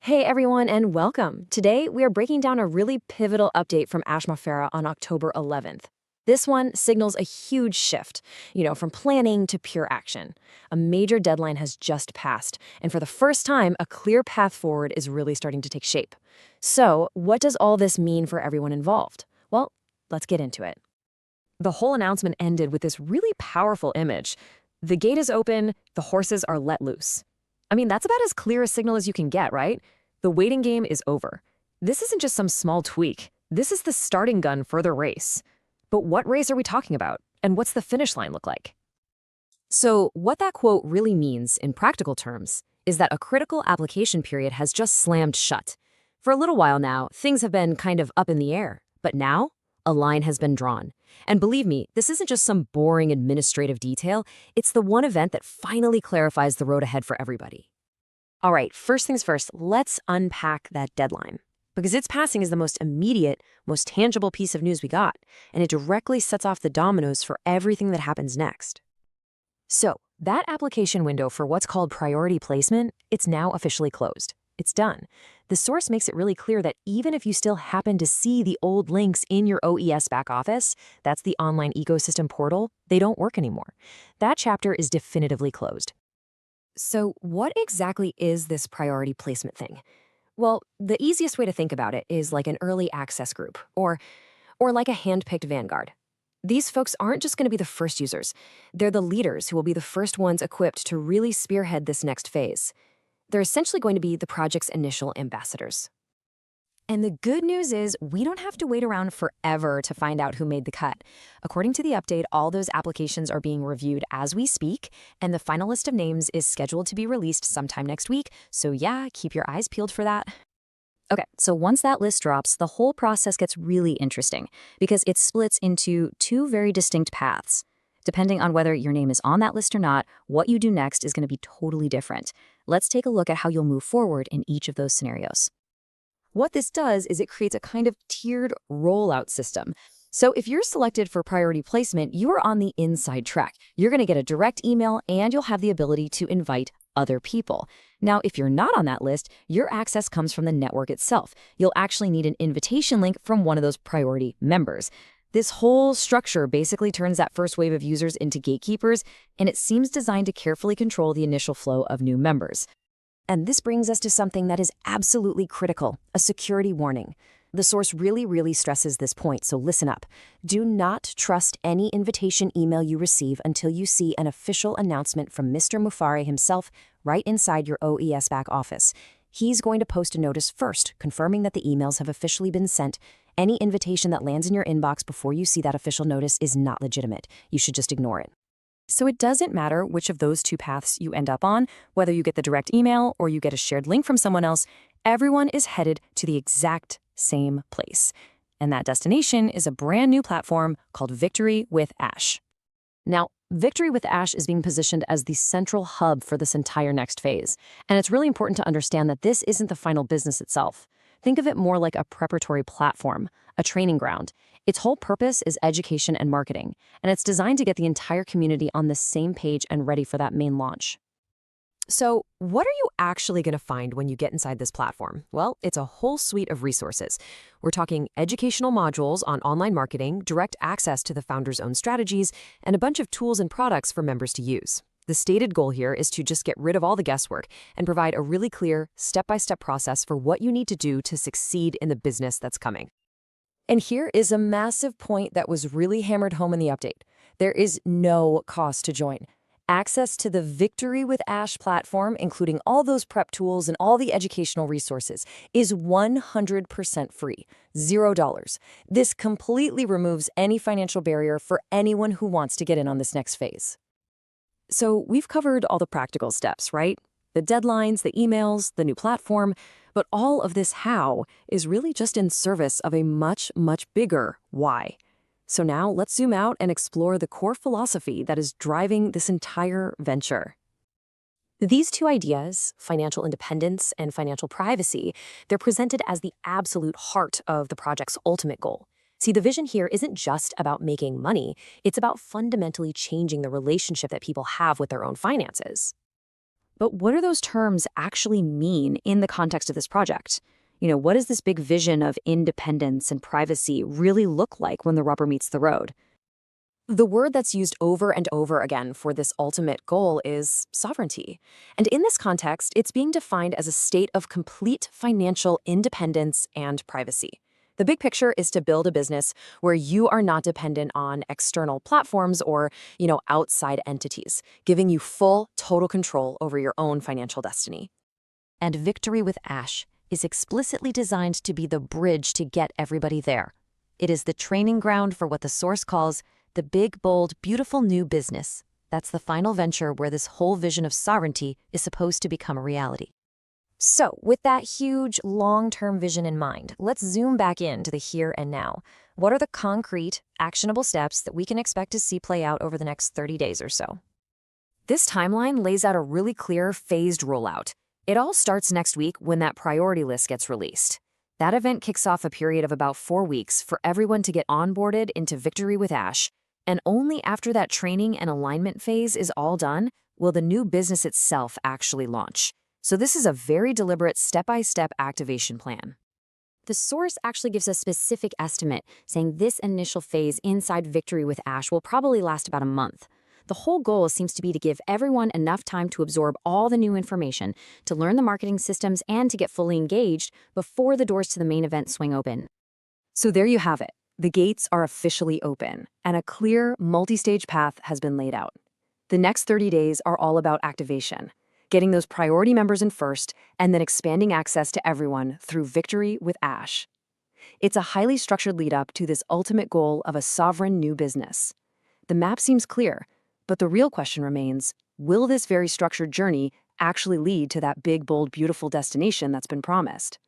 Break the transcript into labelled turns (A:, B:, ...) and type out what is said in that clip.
A: Hey everyone, and welcome. Today, we are breaking down a really pivotal update from Mufareh on October 11th. This one signals a huge shift, from planning to pure action. A major deadline has just passed, and for the first time, a clear path forward is really starting to take shape. So, what does all this mean for everyone involved? Well, let's get into it. The whole announcement ended with this really powerful image. The gate is open, the horses are let loose. I mean, that's about as clear a signal as you can get, right? The waiting game is over. This isn't just some small tweak. This is the starting gun for the race. But what race are we talking about? And what's the finish line look like? So, what that quote really means in practical terms is that a critical application period has just slammed shut. For a little while now, things have been kind of up in the air. But now, a line has been drawn. And believe me, this isn't just some boring administrative detail. It's the one event that finally clarifies the road ahead for everybody. All right, first things first, let's unpack that deadline. Because its passing is the most immediate, most tangible piece of news we got, and it directly sets off the dominoes for everything that happens next. So, that application window for what's called priority placement, it's now officially closed. It's done. The source makes it really clear that even if you still happen to see the old links in your OES back office, that's the online ecosystem portal, they don't work anymore. That chapter is definitively closed. So what exactly is this priority placement thing? Well, the easiest way to think about it is like an early access group, or like a hand-picked vanguard. These folks aren't just going to be the first users. They're the leaders who will be the first ones equipped to really spearhead this next phase. They're essentially going to be the project's initial ambassadors. And the good news is we don't have to wait around forever to find out who made the cut. According to the update, all those applications are being reviewed as we speak, and the final list of names is scheduled to be released sometime next week, so yeah, keep your eyes peeled for that. Okay, so once that list drops, the whole process gets really interesting because it splits into two very distinct paths. Depending on whether your name is on that list or not, what you do next is going to be totally different. Let's take a look at how you'll move forward in each of those scenarios. What this does is it creates a kind of tiered rollout system. So if you're selected for priority placement, you are on the inside track. You're going to get a direct email and you'll have the ability to invite other people. Now, if you're not on that list, your access comes from the network itself. You'll actually need an invitation link from one of those priority members. This whole structure basically turns that first wave of users into gatekeepers, and it seems designed to carefully control the initial flow of new members. And this brings us to something that is absolutely critical, a security warning. The source really stresses this point, so listen up. Do not trust any invitation email you receive until you see an official announcement from Mr. Mufareh himself right inside your OES back office. He's going to post a notice first, confirming that the emails have officially been sent. Any invitation that lands in your inbox before you see that official notice is not legitimate. You should just ignore it. So it doesn't matter which of those two paths you end up on, whether you get the direct email or you get a shared link from someone else, everyone is headed to the exact same place. And that destination is a brand new platform called Victory with Ash. Now, Victory with Ash is being positioned as the central hub for this entire next phase. And it's really important to understand that this isn't the final business itself. Think of it more like a preparatory platform, a training ground. Its whole purpose is education and marketing, and it's designed to get the entire community on the same page and ready for that main launch. So, what are you actually going to find when you get inside this platform? Well, it's a whole suite of resources. We're talking educational modules on online marketing, direct access to the founder's own strategies, and a bunch of tools and products for members to use. The stated goal here is to just get rid of all the guesswork and provide a really clear, step-by-step process for what you need to do to succeed in the business that's coming. And here is a massive point that was really hammered home in the update. There is no cost to join. Access to the Victory with Ash platform, including all those prep tools and all the educational resources, is 100% free, $0. This completely removes any financial barrier for anyone who wants to get in on this next phase. So we've covered all the practical steps, right? The deadlines, the emails, the new platform, but all of this how is really just in service of a much bigger why. So now let's zoom out and explore the core philosophy that is driving this entire venture. These two ideas, financial independence and financial privacy, they're presented as the absolute heart of the project's ultimate goal. See, the vision here isn't just about making money, it's about fundamentally changing the relationship that people have with their own finances. But what do those terms actually mean in the context of this project? What does this big vision of independence and privacy really look like when the rubber meets the road? The word that's used over and over again for this ultimate goal is sovereignty. And in this context, it's being defined as a state of complete financial independence and privacy. The big picture is to build a business where you are not dependent on external platforms or, outside entities, giving you full, total control over your own financial destiny. And Victory with Ash is explicitly designed to be the bridge to get everybody there. It is the training ground for what the source calls the big, bold, beautiful new business. That's the final venture where this whole vision of sovereignty is supposed to become a reality. So, with that huge, long-term vision in mind, let's zoom back into the here and now. What are the concrete, actionable steps that we can expect to see play out over the next 30 days or so? This timeline lays out a really clear, phased rollout. It all starts next week when that priority list gets released. That event kicks off a period of about 4 weeks for everyone to get onboarded into Victory with Ash, and only after that training and alignment phase is all done will the new business itself actually launch. So this is a very deliberate step-by-step activation plan. The source actually gives a specific estimate, saying this initial phase inside Victory with Ash will probably last about a month. The whole goal seems to be to give everyone enough time to absorb all the new information, to learn the marketing systems, and to get fully engaged before the doors to the main event swing open. So there you have it. The gates are officially open, and a clear, multi-stage path has been laid out. The next 30 days are all about activation, getting those priority members in first, and then expanding access to everyone through Victory with Ash. It's a highly structured lead-up to this ultimate goal of a sovereign new business. The map seems clear, but the real question remains, will this very structured journey actually lead to that big, bold, beautiful destination that's been promised?